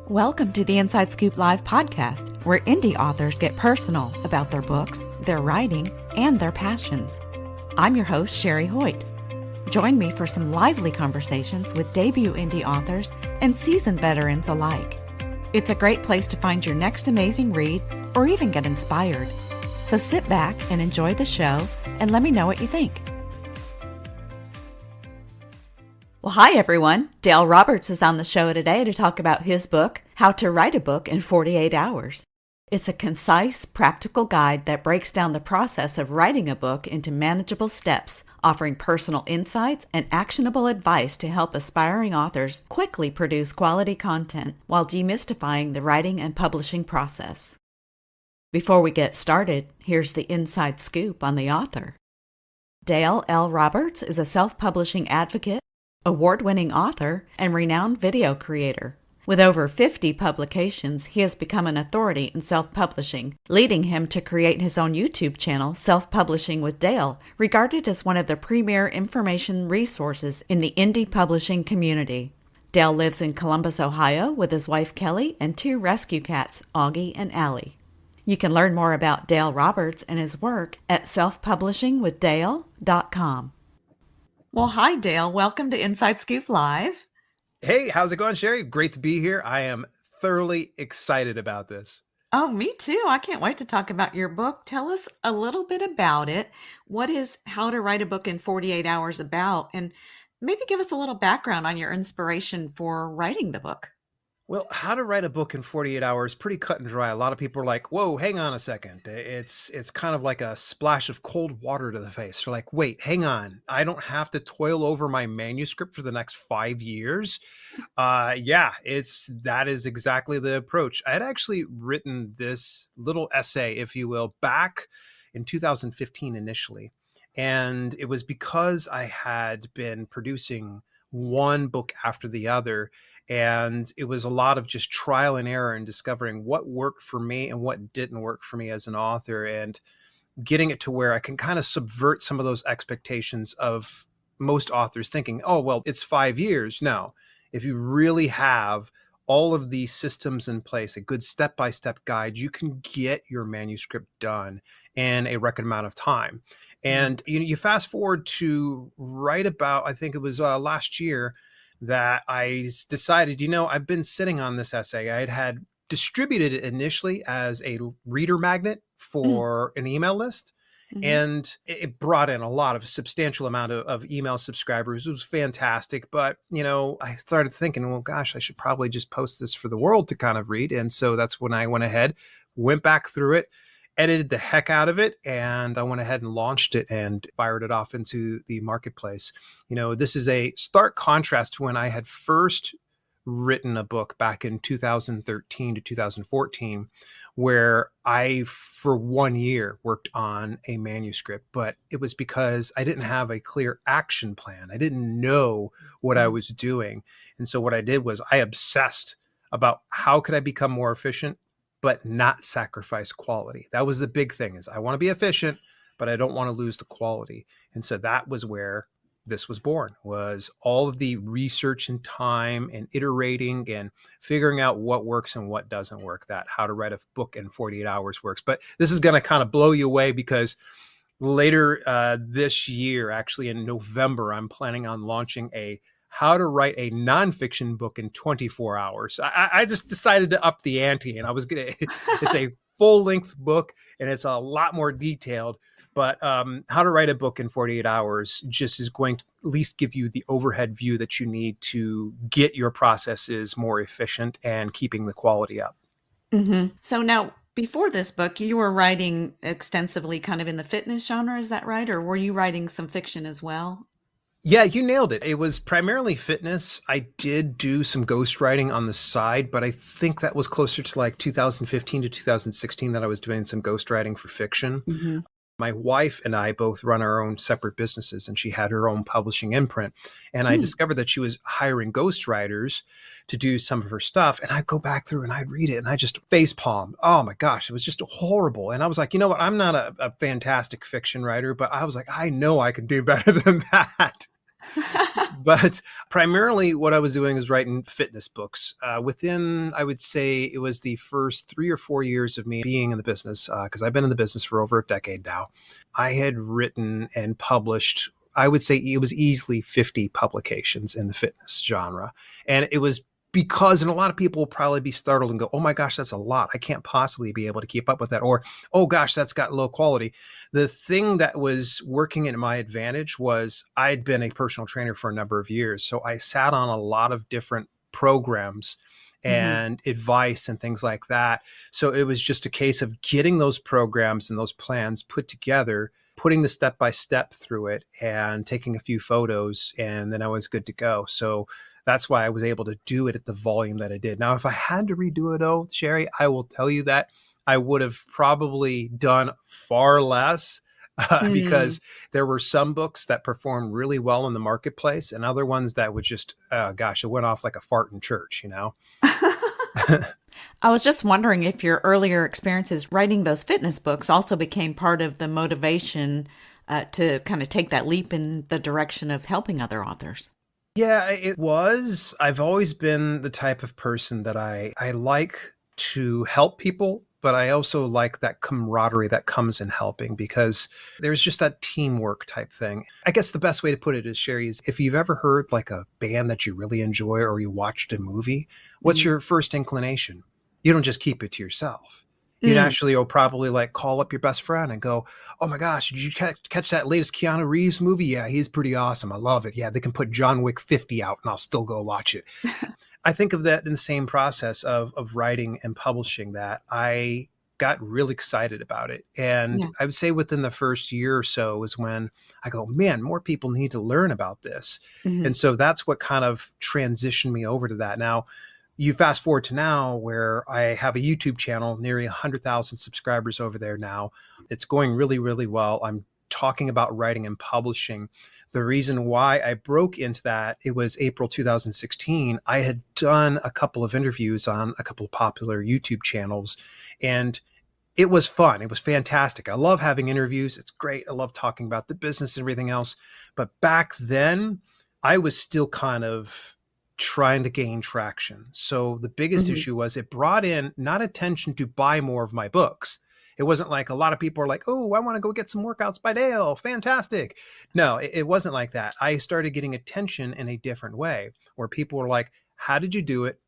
Welcome to the Inside Scoop Live podcast, where indie authors get personal about their books, their writing, and their passions. I'm your host, Sherry Hoyt. Join me for some lively conversations with debut indie authors and seasoned veterans alike. It's a great place to find your next amazing read or even get inspired. So sit back and enjoy the show and let me know what you think. Well, hi everyone. Dale Roberts is on the show today to talk about his book, How to Write a Book in 48 Hours. It's a concise, practical guide that breaks down the process of writing a book into manageable steps, offering personal insights and actionable advice to help aspiring authors quickly produce quality content while demystifying the writing and publishing process. Before we get started, here's the inside scoop on the author. Dale L. Roberts is a self-publishing advocate, award-winning author, and renowned video creator. With over 50 publications, he has become an authority in self-publishing, leading him to create his own YouTube channel, Self-Publishing with Dale, regarded as one of the premier information resources in the indie publishing community. Dale lives in Columbus, Ohio, with his wife Kelli and two rescue cats, Auggie and Allie. You can learn more about Dale Roberts and his work at selfpublishingwithdale.com. Well, hi, Dale. Welcome to Inside Scoop Live. Hey, how's it going, Sherry? Great to be here. I am thoroughly excited about this. Oh, me too. I can't wait to talk about your book. Tell us a little bit about it. What is How to Write a Book in 48 Hours about? And maybe give us a little background on your inspiration for writing the book. Well, How to Write a Book in 48 Hours, pretty cut and dry. A lot of people are like, whoa, hang on a second. It's kind of like a splash of cold water to the face. They're like, wait, hang on. I don't have to toil over my manuscript for the next 5 years. That is exactly the approach. I had actually written this little essay, if you will, back in 2015 initially. And it was because I had been producing one book after the other. And it was a lot of just trial and error and discovering what worked for me and what didn't work for me as an author, and getting it to where I can kind of subvert some of those expectations of most authors thinking, oh, well, it's 5 years. No, if you really have all of these systems in place, a good step-by-step guide, you can get your manuscript done in a record amount of time. And you fast forward to right about, I think it was last year, that I decided, I've been sitting on this essay. I had distributed it initially as a reader magnet for an email list. Mm-hmm. And it brought in a lot of substantial amount of email subscribers. It was fantastic. But, I started thinking, well, gosh, I should probably just post this for the world to kind of read. And so that's when I went ahead, went back through it, edited the heck out of it, and I went ahead and launched it and fired it off into the marketplace. This is a stark contrast to when I had first written a book back in 2013 to 2014, where I, for 1 year, worked on a manuscript, but it was because I didn't have a clear action plan. I didn't know what I was doing. And so what I did was I obsessed about how could I become more efficient, but not sacrifice quality. That was the big thing, is I want to be efficient, but I don't want to lose the quality. And so that was where this was born, was all of the research and time and iterating and figuring out what works and what doesn't work. That How to Write a Book in 48 Hours works. But this is going to kind of blow you away, because later this year, actually in November, I'm planning on launching a How to Write a Nonfiction Book in 24 Hours. I just decided to up the ante, and it's a full-length book, and it's a lot more detailed. But How to Write a Book in 48 Hours just is going to at least give you the overhead view that you need to get your processes more efficient and keeping the quality up. Mm-hmm. So now, before this book, you were writing extensively kind of in the fitness genre, is that right? Or were you writing some fiction as well? Yeah, you nailed it. It was primarily fitness. I did do some ghostwriting on the side, but I think that was closer to like 2015 to 2016 that I was doing some ghostwriting for fiction. Mm-hmm. My wife and I both run our own separate businesses, and she had her own publishing imprint. And I discovered that she was hiring ghostwriters to do some of her stuff. And I'd go back through and I'd read it and I just facepalm. Oh my gosh, it was just horrible. And I was like, you know what? I'm not a fantastic fiction writer, but I was like, I know I can do better than that. But primarily what I was doing is writing fitness books. Within, I would say it was the first 3 or 4 years of me being in the business, because I've been in the business for over a decade now. I had written and published, I would say it was easily 50 publications in the fitness genre. And it was because, and a lot of people will probably be startled and go, oh my gosh, that's a lot. I can't possibly be able to keep up with that. Or, oh gosh, that's got low quality. The thing that was working in my advantage was I'd been a personal trainer for a number of years. So I sat on a lot of different programs Hmm. and advice and things like that. So it was just a case of getting those programs and those plans put together, putting the step by step through it and taking a few photos, and then I was good to go. So that's why I was able to do it at the volume that I did. Now, if I had to redo it, though, Sherry, I will tell you that I would have probably done far less, Mm. because there were some books that performed really well in the marketplace and other ones that would just, gosh, it went off like a fart in church, you know? I was just wondering if your earlier experiences writing those fitness books also became part of the motivation to kind of take that leap in the direction of helping other authors. Yeah, it was. I've always been the type of person that I like to help people, but I also like that camaraderie that comes in helping, because there's just that teamwork type thing. I guess the best way to put it is, Sherry, is if you've ever heard like a band that you really enjoy or you watched a movie, what's Hmm. your first inclination? You don't just keep it to yourself. You Mm. naturally will probably like call up your best friend and go, oh my gosh, did you catch that latest Keanu Reeves movie? Yeah, he's pretty awesome. I love it. Yeah, they can put John Wick 50 out and I'll still go watch it. I think of that in the same process of writing and publishing, that I got really excited about it. And Yeah. I would say within the first year or so is when I go, man, more people need to learn about this. Hmm. And so that's what kind of transitioned me over to that. Now, you fast forward to now where I have a YouTube channel, nearly 100,000 subscribers over there now. It's going really, really well. I'm talking about writing and publishing. The reason why I broke into that, it was April 2016. I had done a couple of interviews on a couple of popular YouTube channels, and it was fun. It was fantastic. I love having interviews. It's great. I love talking about the business and everything else. But back then, I was still kind of trying to gain traction. So the biggest Hmm. issue was it brought in not attention to buy more of my books. It wasn't like a lot of people are like, oh, I want to go get some workouts by Dale. Fantastic. No, it wasn't like that. I started getting attention in a different way where people were like, how did you do it?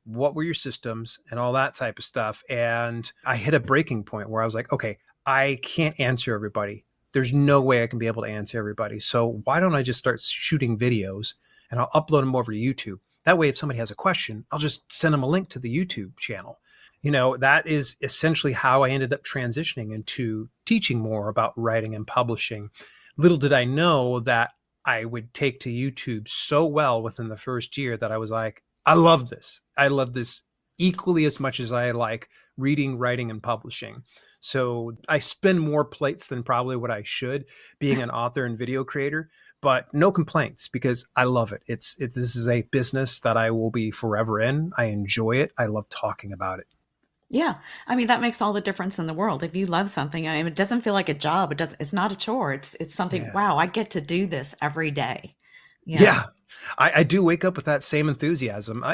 What were your systems and all that type of stuff. And I hit a breaking point where I was like, okay, I can't answer everybody. There's no way I can be able to answer everybody. So why don't I just start shooting videos and I'll upload them over to YouTube? That way, if somebody has a question, I'll just send them a link to the YouTube channel. That is essentially how I ended up transitioning into teaching more about writing and publishing. Little did I know that I would take to YouTube so well within the first year that I was like, I love this. I love this equally as much as I like reading, writing, and publishing. So I spin more plates than probably what I should, being an author and video creator, but no complaints because I love it. This is a business that I will be forever in. I enjoy it. I love talking about it. Yeah. I mean, that makes all the difference in the world. If you love something, I mean, it doesn't feel like a job. It's not a chore. It's something, Yeah. wow, I get to do this every day. Yeah. Yeah. I do wake up with that same enthusiasm.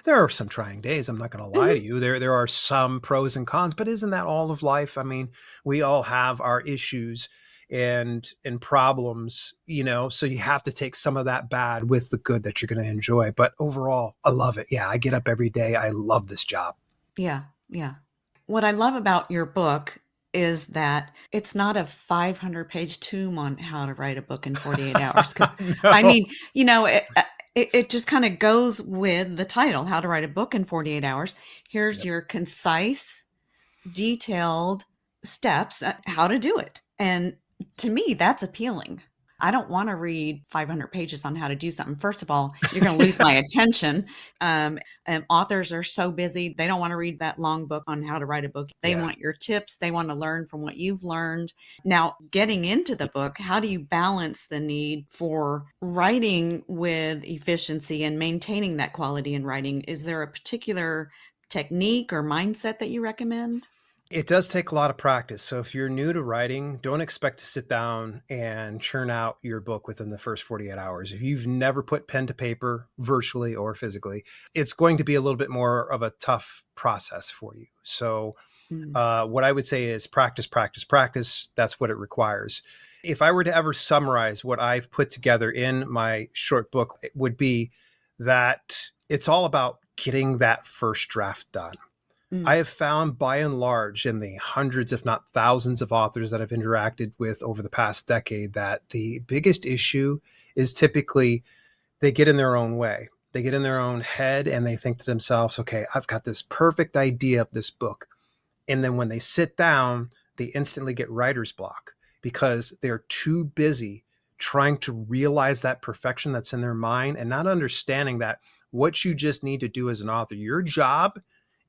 There are some trying days. I'm not going to lie to Mhm. you. There are some pros and cons, but isn't that all of life? I mean, we all have our issues and problems. So you have to take some of that bad with the good that you're going to enjoy. But overall, I love it. Yeah, I get up every day. I love this job. Yeah. Yeah. What I love about your book is that it's not a 500-page tome on how to write a book in 48 hours. Because, I No. mean, it just kind of goes with the title, How to Write a Book in 48 Hours. Here's Yep. your concise, detailed steps how to do it. And to me, that's appealing. I don't want to read 500 pages on how to do something. First of all, you're going to lose my attention. And authors are so busy. They don't want to read that long book on how to write a book. They Yeah. want your tips. They want to learn from what you've learned. Now, getting into the book, how do you balance the need for writing with efficiency and maintaining that quality in writing? Is there a particular technique or mindset that you recommend? It does take a lot of practice. So if you're new to writing, don't expect to sit down and churn out your book within the first 48 hours. If you've never put pen to paper, virtually or physically, it's going to be a little bit more of a tough process for you. So Mm. what I would say is practice, practice, practice. That's what it requires. If I were to ever summarize what I've put together in my short book, it would be that it's all about getting that first draft done. I Mm. have found by and large in the hundreds, if not thousands of authors that I've interacted with over the past decade, that the biggest issue is typically they get in their own way. They get in their own head and they think to themselves, okay, I've got this perfect idea of this book. And then when they sit down, they instantly get writer's block because they're too busy trying to realize that perfection that's in their mind and not understanding that what you just need to do as an author, your job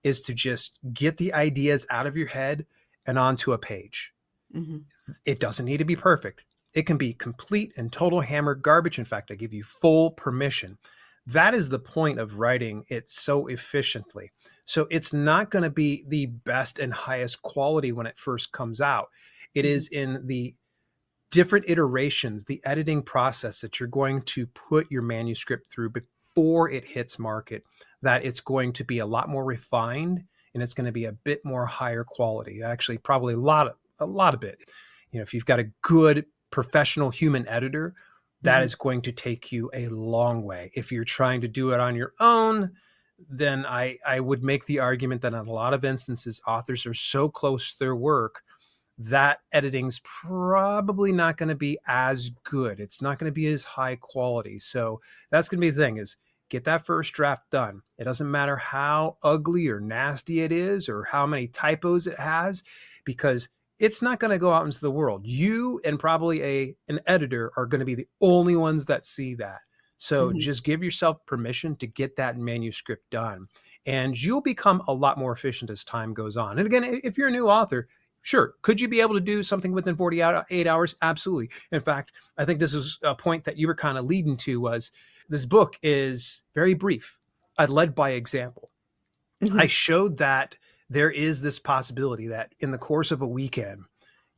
is to just get the ideas out of your head and onto a page. Hmm. It doesn't need to be perfect. It can be complete and total hammer garbage. In fact, I give you full permission. That is the point of writing it so efficiently. So it's not going to be the best and highest quality when it first comes out. It Hmm. is in the different iterations, the editing process that you're going to put your manuscript through before it hits market, that it's going to be a lot more refined and it's going to be a bit more higher quality. Actually, probably a lot of it. You know, if you've got a good professional human editor, that Hmm. is going to take you a long way. If you're trying to do it on your own, then I would make the argument that in a lot of instances, authors are so close to their work that editing's probably not going to be as good. It's not going to be as high quality. So that's going to be the thing is get that first draft done. It doesn't matter how ugly or nasty it is or how many typos it has, because it's not going to go out into the world. You and probably an editor are going to be the only ones that see that. So Hmm. just give yourself permission to get that manuscript done. And you'll become a lot more efficient as time goes on. And again, if you're a new author, sure. Could you be able to do something within 48 hours? Absolutely. In fact, I think this is a point that you were kind of leading to was this book is very brief. I led by example. I Hmm. showed that there is this possibility that in the course of a weekend,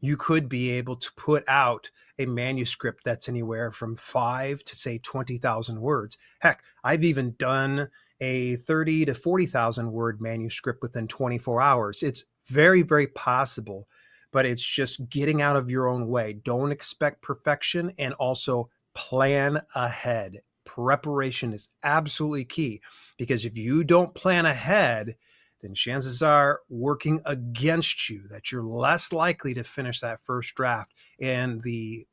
you could be able to put out a manuscript that's anywhere from 5 to say 20,000 words. Heck, I've even done a 30 to 40,000 word manuscript within 24 hours. It's very, very possible, but it's just getting out of your own way. Don't expect perfection and also plan ahead. Preparation is absolutely key because if you don't plan ahead, then chances are working against you that you're less likely to finish that first draft in the,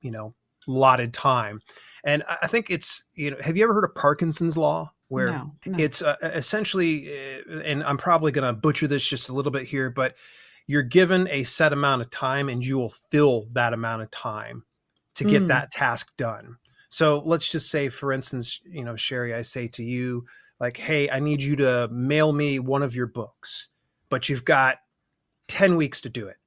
allotted time. And I think it's, have you ever heard of Parkinson's law where No, no. it's essentially, and I'm probably going to butcher this just a little bit here, but you're given a set amount of time and you will fill that amount of time to get Mm. that task done. So let's just say, for instance, Sherry, I say to you, like, hey, I need you to mail me one of your books, but you've got 10 weeks to do it.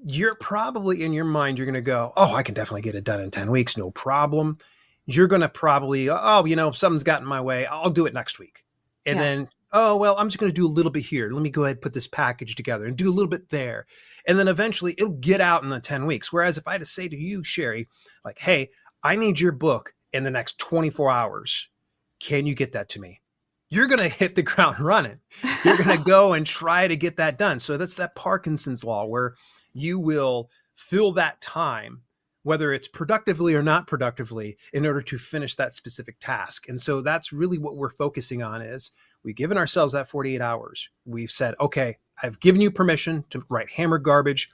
You're probably in your mind, you're going to go, oh, I can definitely get it done in 10 weeks. No problem. You're going to probably, oh, something's got in my way. I'll do it next week. And Yeah. then, oh, well, I'm just going to do a little bit here. Let me go ahead and put this package together and do a little bit there. And then eventually it'll get out in the 10 weeks. Whereas if I had to say to you, Sherry, like, hey, I need your book in the next 24 hours. Can you get that to me? You're going to hit the ground running. You're going to go and try to get that done. So that's that Parkinson's law where you will fill that time, whether it's productively or not productively, in order to finish that specific task. And so that's really what we're focusing on is we've given ourselves that 48 hours. We've said, okay, I've given you permission to write hammer garbage.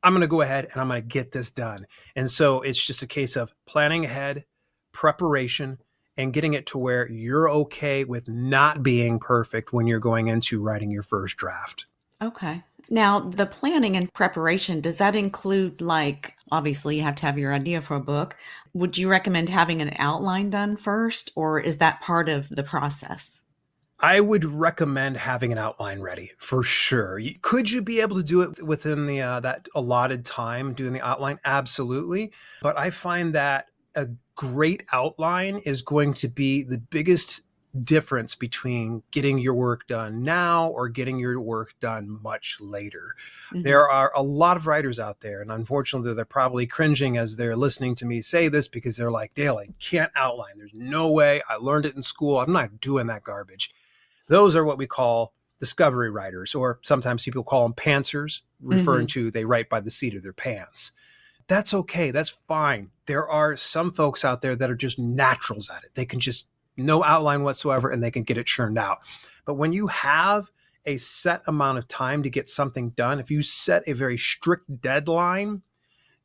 I'm going to go ahead and I'm going to get this done. And so it's just a case of planning ahead, preparation, and getting it to where you're okay with not being perfect when you're going into writing your first draft. Okay. Now, the planning and preparation, does that include, like, obviously you have to have your idea for a book. Would you recommend having an outline done first, or is that part of the process? I would recommend having an outline ready for sure. Could you be able to do it within the that allotted time doing the outline? Absolutely. But I find that a great outline is going to be the biggest difference between getting your work done now or getting your work done much later. Mm-hmm. There are a lot of writers out there, and unfortunately, they're probably cringing as they're listening to me say this because they're like, Dale, I can't outline. There's no way. I learned it in school. I'm not doing that garbage. Those are what we call discovery writers, or sometimes people call them pantsers, referring Mm-hmm. to they write by the seat of their pants. That's okay. That's fine. There are some folks out there that are just naturals at it. They can just no outline whatsoever and they can get it churned out. But when you have a set amount of time to get something done, if you set a very strict deadline,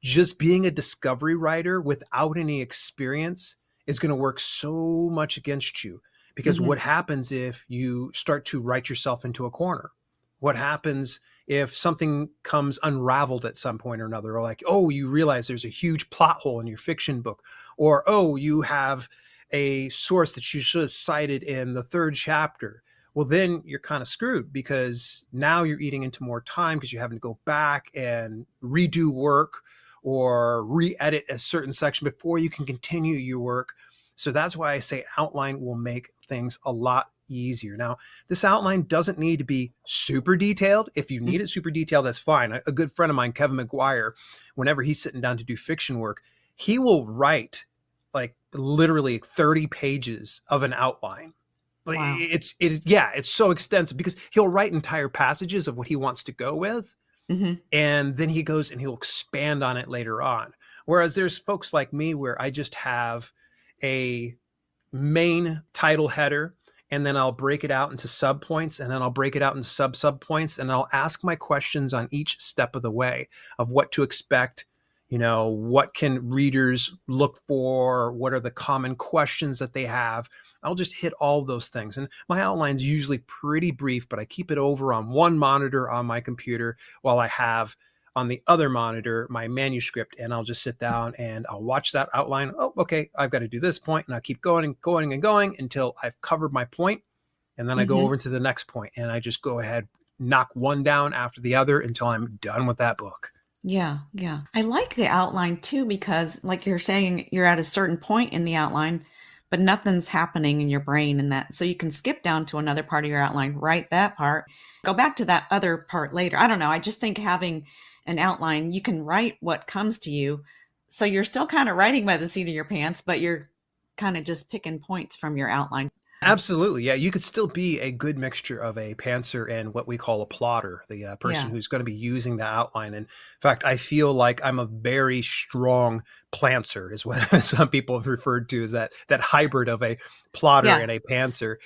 just being a discovery writer without any experience is going to work so much against you. Because Mm-hmm. what happens if you start to write yourself into a corner? What happens if something comes unraveled at some point or another? Or like, oh, you realize there's a huge plot hole in your fiction book. Or, oh, you have a source that you should have cited in the third chapter. Well, then you're kind of screwed because now you're eating into more time because you're having to go back and redo work or re-edit a certain section before you can continue your work. So that's why I say outline will make things a lot easier. Now, this outline doesn't need to be super detailed. If you need it super detailed, that's fine. A good friend of mine, Kevin McGuire, whenever he's sitting down to do fiction work, he will write like literally 30 pages of an outline. Wow. It's so extensive because he'll write entire passages of what he wants to go with, Mm-hmm. and then he goes and he'll expand on it later on. Whereas there's folks like me where I just have a main title header, and then I'll break it out into sub points, and then I'll break it out into sub points, and I'll ask my questions on each step of the way of what to expect. What can readers look for? What are the common questions that they have? I'll just hit all of those things. And my outline's usually pretty brief, but I keep it over on one monitor on my computer while I have on the other monitor my manuscript, and I'll just sit down and I'll watch that outline. Oh, okay, I've got to do this point, and I'll keep going and going and going until I've covered my point, and then I go Mm-hmm. over to the next point, and I just go ahead, knock one down after the other until I'm done with that book. Yeah, yeah. I like the outline too because, like you're saying, you're at a certain point in the outline, but nothing's happening in your brain in that. So you can skip down to another part of your outline, write that part, go back to that other part later. I don't know. I just think having an outline, you can write what comes to you. So you're still kind of writing by the seat of your pants, but you're kind of just picking points from your outline. Absolutely. Yeah, you could still be a good mixture of a pantser and what we call a plotter, the person Yeah. who's going to be using the outline. And in fact, I feel like I'm a very strong plantser, is what some people have referred to as that hybrid of a plotter Yeah. and a pantser,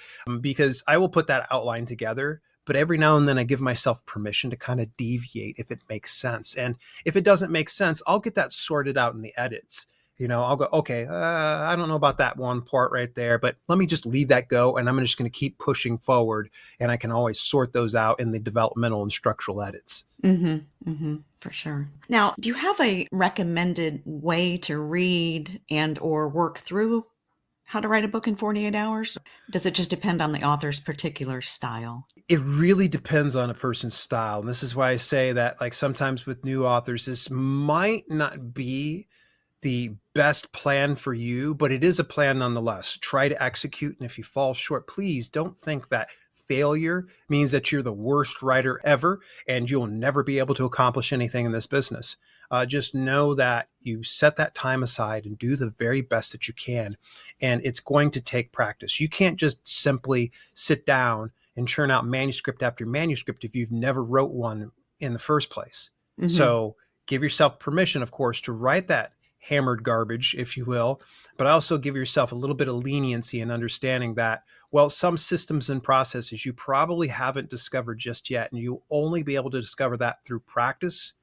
because I will put that outline together. But every now and then I give myself permission to kind of deviate if it makes sense. And if it doesn't make sense, I'll get that sorted out in the edits. I'll go, okay, I don't know about that one part right there, but let me just leave that go. And I'm just going to keep pushing forward. And I can always sort those out in the developmental and structural edits. Mm-hmm. Mm-hmm. For sure. Now, do you have a recommended way to read and or work through how to write a book in 48 hours? Does it just depend on the author's particular style? It really depends on a person's style. And this is why I say that, like, sometimes with new authors, this might not be the best plan for you, but it is a plan nonetheless. Try to execute. And if you fall short, please don't think that failure means that you're the worst writer ever and you'll never be able to accomplish anything in this business. Just know that you set that time aside and do the very best that you can. And it's going to take practice. You can't just simply sit down and churn out manuscript after manuscript if you've never wrote one in the first place. Mm-hmm. So give yourself permission, of course, to write that hammered garbage, if you will, but also give yourself a little bit of leniency and understanding that, well, some systems and processes you probably haven't discovered just yet, and you'll only be able to discover that through practice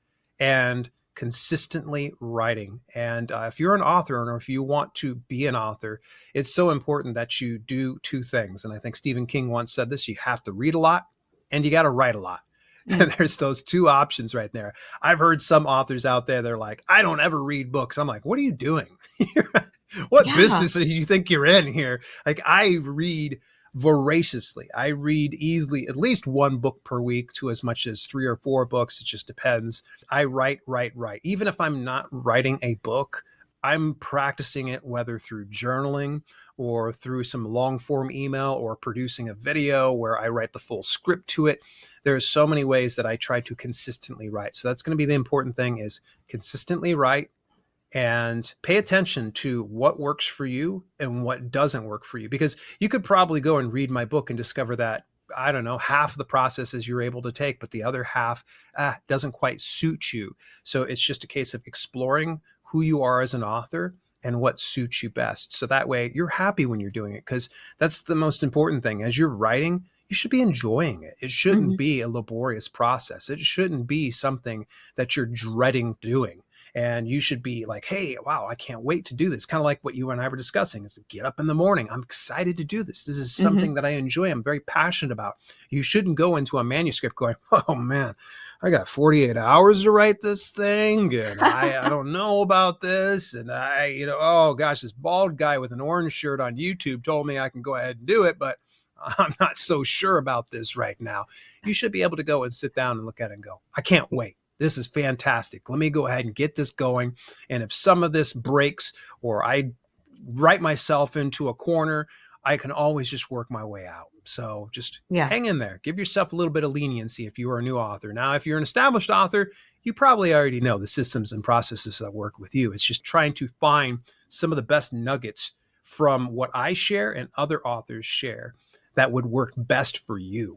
and consistently writing. And if you're an author, or if you want to be an author, it's so important that you do two things. And I think Stephen King once said this: you have to read a lot and you got to write a lot. And there's those two options right there. I've heard some authors out there, they're like, I don't ever read books. I'm like, what are you doing? What Yeah. business do you think you're in here? Like, I read voraciously. I read easily at least one book per week to as much as 3 or 4 books. It just depends. I write. Even if I'm not writing a book, I'm practicing it, whether through journaling or through some long form email or producing a video where I write the full script to it. There's so many ways that I try to consistently write. So that's going to be the important thing, is consistently write and pay attention to what works for you and what doesn't work for you. Because you could probably go and read my book and discover that, I don't know, half the processes you're able to take, but the other half doesn't quite suit you. So it's just a case of exploring who you are as an author and what suits you best. So that way you're happy when you're doing it, because that's the most important thing. As you're writing, you should be enjoying it. It shouldn't be a laborious process. It shouldn't be something that you're dreading doing. And you should be like, hey, wow, I can't wait to do this. Kind of like what you and I were discussing, is to get up in the morning. I'm excited to do this. This is something that I enjoy. I'm very passionate about. You shouldn't go into a manuscript going, oh man, I got 48 hours to write this thing. And I don't know about this. And oh gosh, this bald guy with an orange shirt on YouTube told me I can go ahead and do it, but I'm not so sure about this right now. You should be able to go and sit down and look at it and go, I can't wait. This is fantastic. Let me go ahead and get this going. And if some of this breaks or I write myself into a corner, I can always just work my way out. So just hang in there. Give yourself a little bit of leniency if you are a new author. Now, if you're an established author, you probably already know the systems and processes that work with you. It's just trying to find some of the best nuggets from what I share and other authors share that would work best for you.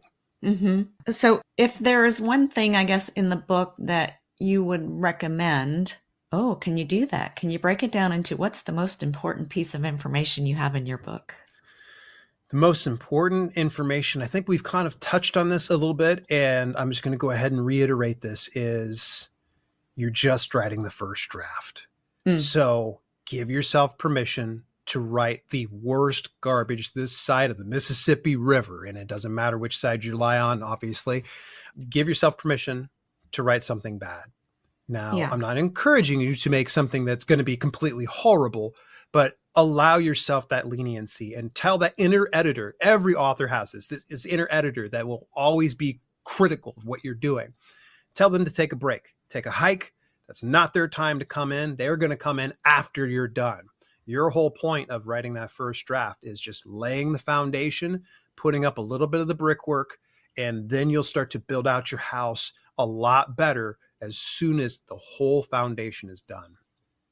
So if there is one thing, I guess, in the book that you would recommend, can you do that? Can you break it down into what's the most important piece of information you have in your book? The most important information, I think we've kind of touched on this a little bit, and I'm just going to go ahead and reiterate this, is you're just writing the first draft. So give yourself permission to write the worst garbage this side of the Mississippi River. And it doesn't matter which side you lie on, obviously. Give yourself permission to write something bad. Now, I'm not encouraging you to make something that's going to be completely horrible, but allow yourself that leniency and tell that inner editor. Every author has this inner editor that will always be critical of what you're doing. Tell them to take a break, take a hike. That's not their time to come in. They're going to come in after you're done. Your whole point of writing that first draft is just laying the foundation, putting up a little bit of the brickwork, and then you'll start to build out your house a lot better as soon as the whole foundation is done.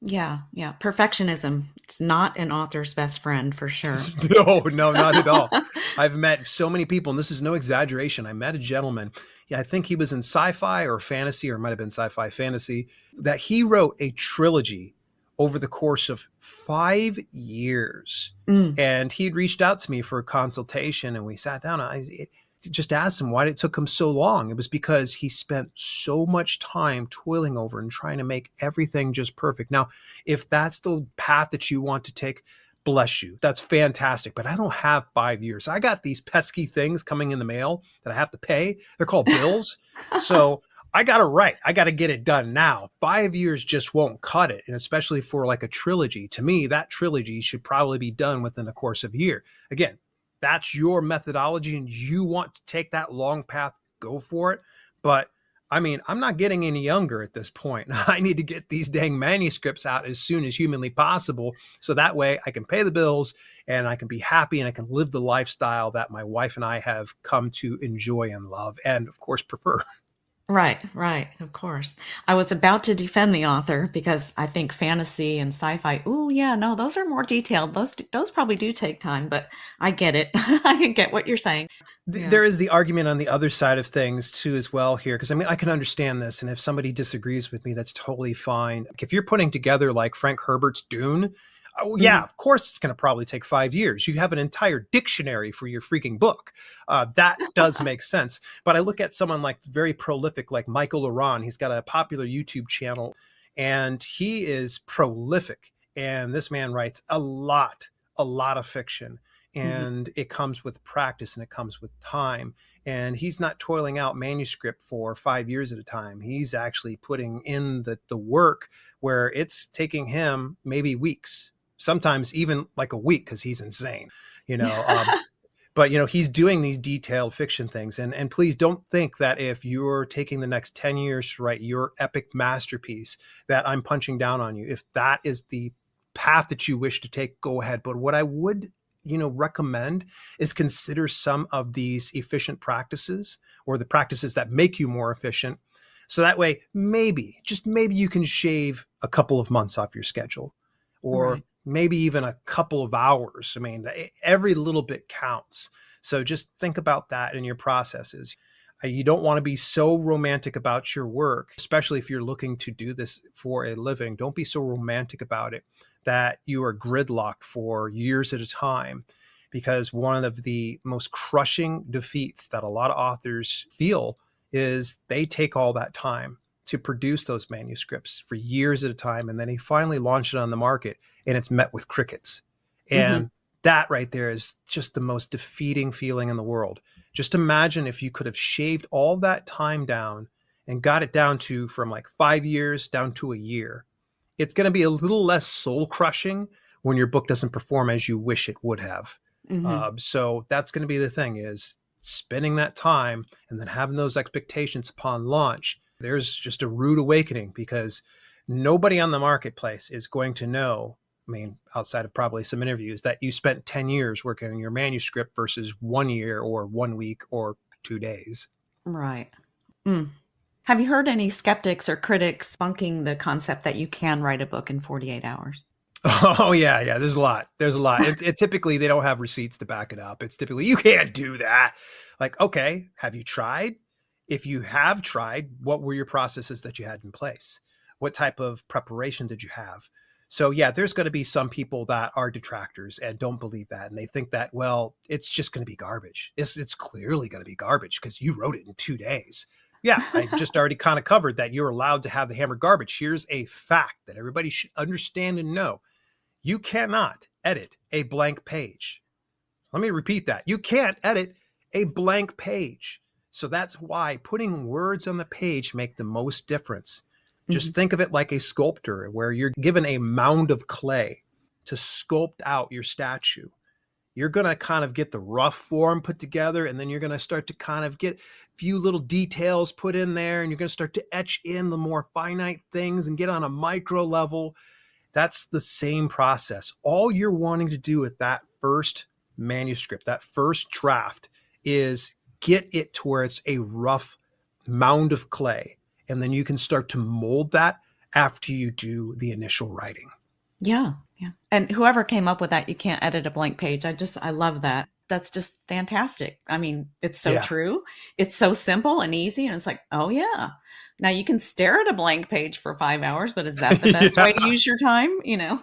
Yeah. Perfectionism. It's not an author's best friend, for sure. No, not at all. I've met so many people, and this is no exaggeration. I met a gentleman. I think he was in sci-fi or fantasy, or it might have been sci-fi fantasy, that he wrote a trilogy over the course of 5 years. And he'd reached out to me for a consultation, and we sat down. I just asked him why it took him so long. It was because he spent so much time toiling over and trying to make everything just perfect. Now, if that's the path that you want to take, bless you. That's fantastic. But I don't have 5 years. I got these pesky things coming in the mail that I have to pay. They're called bills. So I got to write. I got to get it done now. 5 years just won't cut it. And especially for like a trilogy, to me, that trilogy should probably be done within the course of a year. Again, that's your methodology and you want to take that long path, go for it. But I mean, I'm not getting any younger at this point. I need to get these dang manuscripts out as soon as humanly possible. So that way I can pay the bills and I can be happy and I can live the lifestyle that my wife and I have come to enjoy and love and of course prefer. Right. Of course. I was about to defend the author because I think fantasy and sci-fi, those are more detailed. Those probably do take time, but I get it. I get what you're saying. There is the argument on the other side of things too as well here. Because I mean, I can understand this. And if somebody disagrees with me, that's totally fine. If you're putting together like Frank Herbert's Dune, of course it's going to probably take 5 years. You have an entire dictionary for your freaking book. That does make sense. But I look at someone like very prolific, like Michael Oran. He's got a popular YouTube channel and he is prolific. And this man writes a lot of fiction. And it comes with practice and it comes with time. And he's not toiling out manuscript for 5 years at a time. He's actually putting in the work where it's taking him maybe weeks, sometimes even like a week, because he's insane, But, he's doing these detailed fiction things. And please don't think that if you're taking the next 10 years to write your epic masterpiece, that I'm punching down on you. If that is the path that you wish to take, go ahead. But what I would, recommend is consider some of these efficient practices or the practices that make you more efficient. So that way, maybe, just maybe you can shave a couple of months off your schedule, or Right. maybe even a couple of hours. I mean, every little bit counts. So just think about that in your processes. You don't want to be so romantic about your work, especially if you're looking to do this for a living. Don't be so romantic about it that you are gridlocked for years at a time, because one of the most crushing defeats that a lot of authors feel is they take all that time to produce those manuscripts for years at a time, and then they finally launch it on the market and it's met with crickets. Hmm. And that right there is just the most defeating feeling in the world. Just imagine if you could have shaved all that time down and got it down to from like 5 years down to a year. It's going to be a little less soul crushing when your book doesn't perform as you wish it would have. Hmm. So that's going to be the thing, is spending that time and then having those expectations upon launch. There's just a rude awakening, because nobody on the marketplace is going to know, I mean, outside of probably some interviews, that you spent 10 years working on your manuscript versus 1 year or 1 week or 2 days. Right. Mm. Have you heard any skeptics or critics bunking the concept that you can write a book in 48 hours? Oh yeah, yeah. There's a lot. There's a lot. It typically, they don't have receipts to back it up. It's typically, you can't do that. Like, okay, have you tried? If you have tried, what were your processes that you had in place? What type of preparation did you have? So yeah, there's going to be some people that are detractors and don't believe that, and they think that, well, it's just going to be garbage. It's clearly going to be garbage because you wrote it in 2 days. Yeah, I just already kind of covered that you're allowed to have the hammer garbage. Here's a fact that everybody should understand and know. You cannot edit a blank page. Let me repeat that. You can't edit a blank page. So that's why putting words on the page make the most difference. Hmm. Just think of it like a sculptor, where you're given a mound of clay to sculpt out your statue. You're going to kind of get the rough form put together, and then you're going to start to kind of get a few little details put in there, and you're going to start to etch in the more finite things and get on a micro level. That's the same process. All you're wanting to do with that first manuscript, that first draft, is get it to where it's a rough mound of clay. And then you can start to mold that after you do the initial writing. Yeah. Yeah. And whoever came up with that, you can't edit a blank page. I love that. That's just fantastic. I mean, it's so Yeah. true. It's so simple and easy. And it's like, oh, yeah. Now you can stare at a blank page for 5 hours, but is that the best way to Yeah. use your time? No,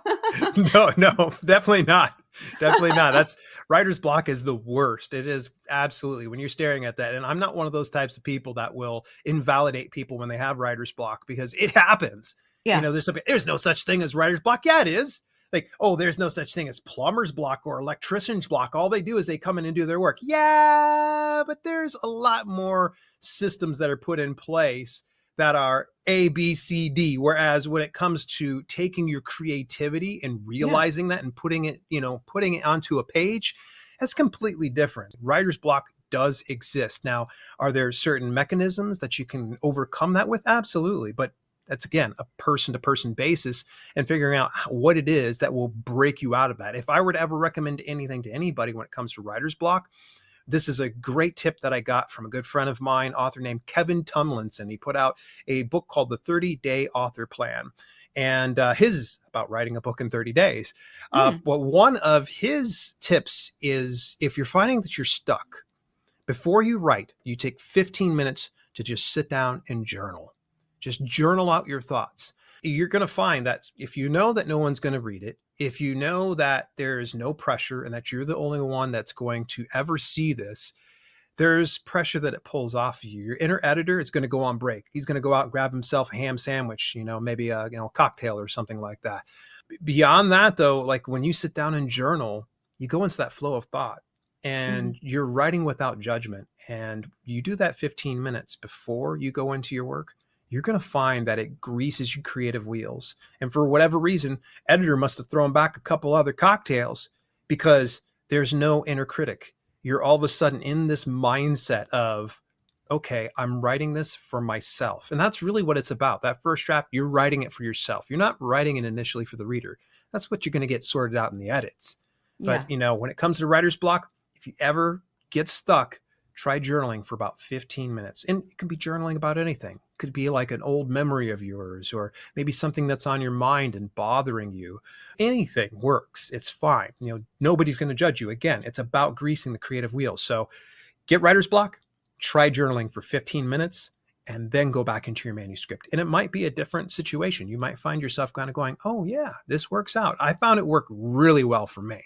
no, definitely not. Definitely not. That's writer's block is the worst. It is absolutely, when you're staring at that. And I'm not one of those types of people that will invalidate people when they have writer's block, because it happens. Yeah. There's no such thing as writer's block. Yeah, it is. Like, oh, there's no such thing as plumber's block or electrician's block. All they do is they come in and do their work. Yeah, but there's a lot more systems that are put in place that are A, B, C, D. Whereas when it comes to taking your creativity and Yeah. realizing that and putting it onto a page, that's completely different. Writer's block does exist. Now, are there certain mechanisms that you can overcome that with? Absolutely. But that's, again, a person to person basis, and figuring out what it is that will break you out of that. If I were to ever recommend anything to anybody when it comes to writer's block, this is a great tip that I got from a good friend of mine, author named Kevin Tumlinson. He put out a book called The 30-Day Author Plan. And his is about writing a book in 30 days. Mm. But one of his tips is, if you're finding that you're stuck, before you write, you take 15 minutes to just sit down and journal. Just journal out your thoughts. You're going to find that if you know that no one's going to read it, if you know that there is no pressure and that you're the only one that's going to ever see this, there's pressure that it pulls off of you. Your inner editor is going to go on break. He's going to go out and grab himself a ham sandwich, maybe a cocktail or something like that. Beyond that, though, like when you sit down and journal, you go into that flow of thought and you're writing without judgment. And you do that 15 minutes before you go into your work, you're going to find that it greases your creative wheels. And for whatever reason, editor must have thrown back a couple other cocktails, because there's no inner critic. You're all of a sudden in this mindset of, okay, I'm writing this for myself. And that's really what it's about. That first draft, you're writing it for yourself. You're not writing it initially for the reader. that's what you're going to get sorted out in the edits. Yeah. But, when it comes to writer's block, if you ever get stuck, try journaling for about 15 minutes. And it could be journaling about anything. It could be like an old memory of yours, or maybe something that's on your mind and bothering you. Anything works. It's fine. Nobody's going to judge you. Again, it's about greasing the creative wheels. So get writer's block, try journaling for 15 minutes, and then go back into your manuscript. And it might be a different situation. You might find yourself kind of going, oh yeah, this works out. I found it worked really well for me.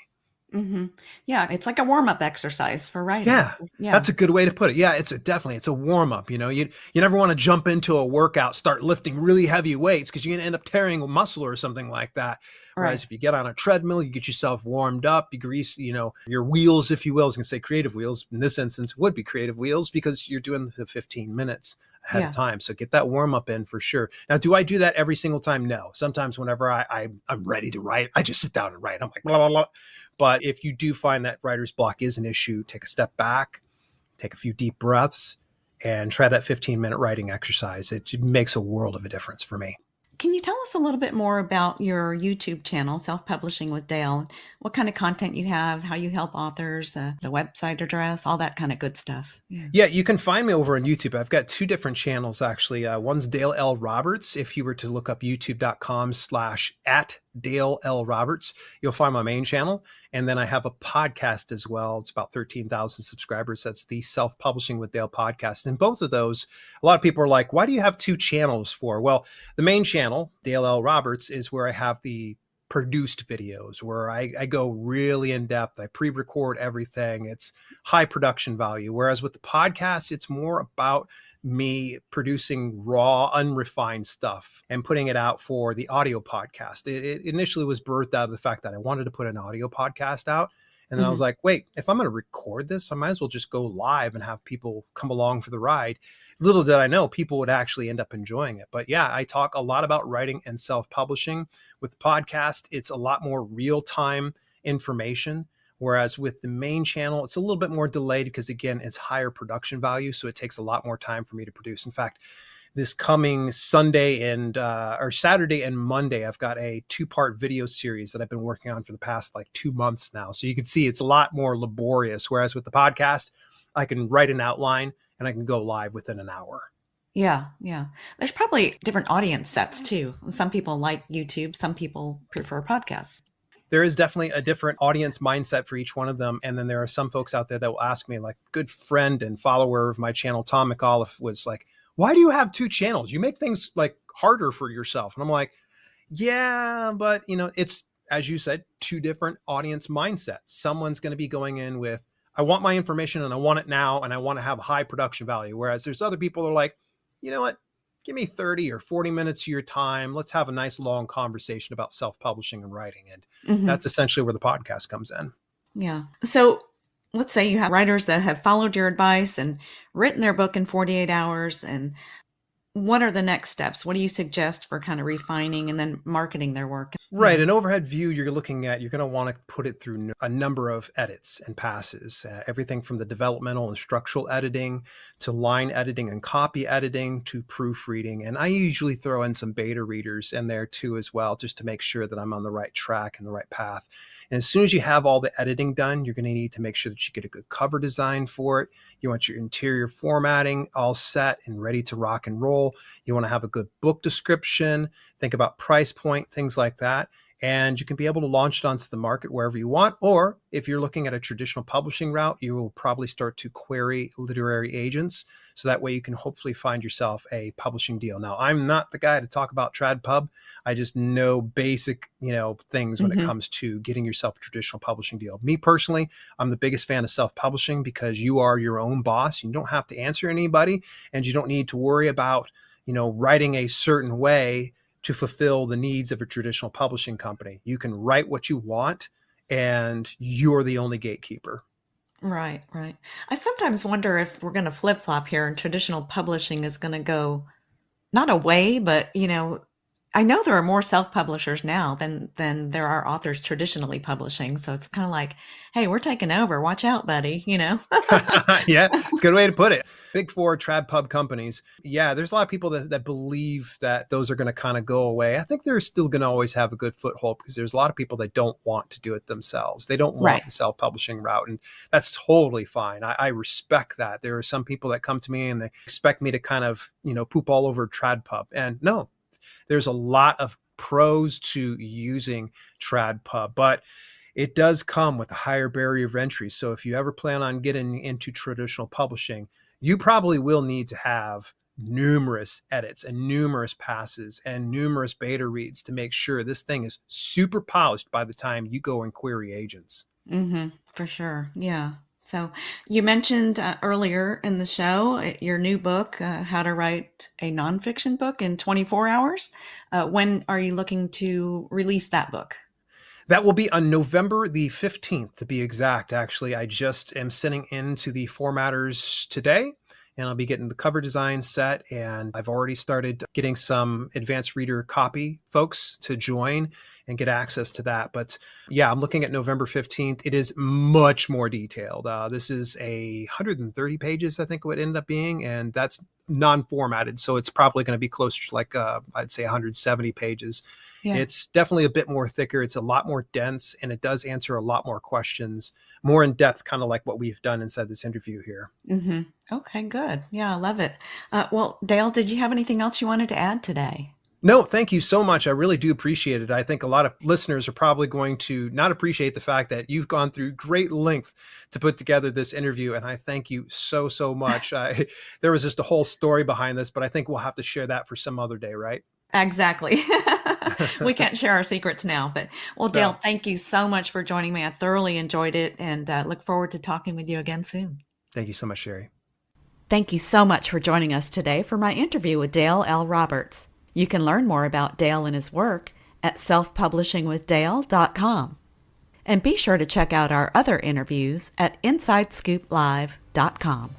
Mm-hmm. Yeah, it's like a warm-up exercise for writing. Yeah, Yeah. that's a good way to put it. Yeah, it's a warm up. You never want to jump into a workout, start lifting really heavy weights, because you're going to end up tearing a muscle or something like that. Whereas Right. if you get on a treadmill, you get yourself warmed up, you grease, your wheels, if you will. I was going to say creative wheels. In this instance, would be creative wheels, because you're doing the 15 minutes ahead of time. So get that warm up in for sure. Now, do I do that every single time? No. Sometimes whenever I'm ready to write, I just sit down and write. I'm like, blah, blah, blah. But if you do find that writer's block is an issue, take a step back, take a few deep breaths, and try that 15-minute writing exercise. It makes a world of a difference for me. Can you tell us a little bit more about your YouTube channel, Self-Publishing with Dale? What kind of content you have, how you help authors, the website address, all that kind of good stuff? Yeah, you can find me over on YouTube. I've got two different channels, actually. One's Dale L. Roberts. If you were to look up youtube.com/@Dale L. Roberts, you'll find my main channel. And then I have a podcast as well. It's about 13,000 subscribers. That's the Self-Publishing with Dale podcast. And both of those, a lot of people are like, why do you have two channels for? Well, the main channel, Dale L. Roberts, is where I have the produced videos, where I go really in depth. I pre-record everything. It's high production value. Whereas with the podcast, it's more about me producing raw, unrefined stuff and putting it out for the audio podcast. It initially was birthed out of the fact that I wanted to put an audio podcast out. And then I was like, wait, if I'm going to record this, I might as well just go live and have people come along for the ride. Little did I know people would actually end up enjoying it. But yeah, I talk a lot about writing and self-publishing. With the podcast, it's a lot more real-time information. Whereas with the main channel, it's a little bit more delayed because, again, it's higher production value. So it takes a lot more time for me to produce. In fact, this coming Sunday or Saturday and Monday, I've got a 2-part video series that I've been working on for the past 2 months now. So you can see it's a lot more laborious. Whereas with the podcast, I can write an outline and I can go live within an hour. Yeah, yeah. There's probably different audience sets too. Some people like YouTube, some people prefer podcasts. There is definitely a different audience mindset for each one of them. And then there are some folks out there that will ask me, like good friend and follower of my channel, Tom McAuliffe, was like, why do you have two channels? You make things harder for yourself. And I'm like, yeah, but it's, as you said, two different audience mindsets. Someone's going to be going in with, I want my information and I want it now, and I want to have high production value. Whereas there's other people that are like, you know what? Give me 30 or 40 minutes of your time. Let's have a nice long conversation about self-publishing and writing. And that's essentially where the podcast comes in. Yeah. So let's say you have writers that have followed your advice and written their book in 48 hours. And what are the next steps? What do you suggest for kind of refining and then marketing their work? Right. An overhead view you're going to want to put it through a number of edits and passes, everything from the developmental and structural editing to line editing and copy editing to proofreading. And I usually throw in some beta readers in there too as well, just to make sure that I'm on the right track and the right path. And as soon as you have all the editing done, you're going to need to make sure that you get a good cover design for it. You want your interior formatting all set and ready to rock and roll. You want to have a good book description, think about price point, things like that. And you can be able to launch it onto the market wherever you want. Or if you're looking at a traditional publishing route, you will probably start to query literary agents. So that way you can hopefully find yourself a publishing deal. Now, I'm not the guy to talk about trad pub. I just know basic, things when it comes to getting yourself a traditional publishing deal. Me personally, I'm the biggest fan of self-publishing because you are your own boss. You don't have to answer anybody, and you don't need to worry about, writing a certain way to fulfill the needs of a traditional publishing company. You can write what you want, and you're the only gatekeeper. Right, right. I sometimes wonder if we're going to flip-flop here and traditional publishing is going to go not away, but, I know there are more self-publishers now than there are authors traditionally publishing. So it's kind of like, hey, we're taking over. Watch out, buddy, you know? Yeah, it's a good way to put it. Big four trad pub companies. Yeah, there's a lot of people that believe that those are going to kind of go away. I think they're still going to always have a good foothold because there's a lot of people that don't want to do it themselves. They don't want Right. the self-publishing route. And that's totally fine. I respect that. There are some people that come to me and they expect me to kind of, poop all over trad pub. And no, there's a lot of pros to using trad pub, but it does come with a higher barrier of entry. So if you ever plan on getting into traditional publishing, you probably will need to have numerous edits and numerous passes and numerous beta reads to make sure this thing is super polished by the time you go and query agents. For sure. Yeah. So you mentioned earlier in the show your new book, How to Write a Nonfiction Book in 24 Hours. When are you looking to release that book? That will be on November the 15th, to be exact. Actually, I just am sending into the formatters today, and I'll be getting the cover design set. And I've already started getting some advanced reader copy folks to join and get access to that. But yeah, I'm looking at November 15th. It is much more detailed. This is 130 pages, I think it would end up being, and that's non-formatted. So it's probably going to be closer to like, I'd say 170 pages. Yeah. It's definitely a bit more thicker. It's a lot more dense, and it does answer a lot more questions, more in depth, kind of like what we've done inside this interview here. Okay, good. Yeah, I love it. Well, Dale, did you have anything else you wanted to add today? No, thank you so much. I really do appreciate it. I think a lot of listeners are probably going to not appreciate the fact that you've gone through great length to put together this interview. And I thank you so, so much. There was just a whole story behind this, but I think we'll have to share that for some other day, right? Exactly. We can't share our secrets now, but well, Dale, No. thank you so much for joining me. I thoroughly enjoyed it and look forward to talking with you again soon. Thank you so much, Sherry. Thank you so much for joining us today for my interview with Dale L. Roberts. You can learn more about Dale and his work at selfpublishingwithdale.com. And be sure to check out our other interviews at InsideScoopLive.com.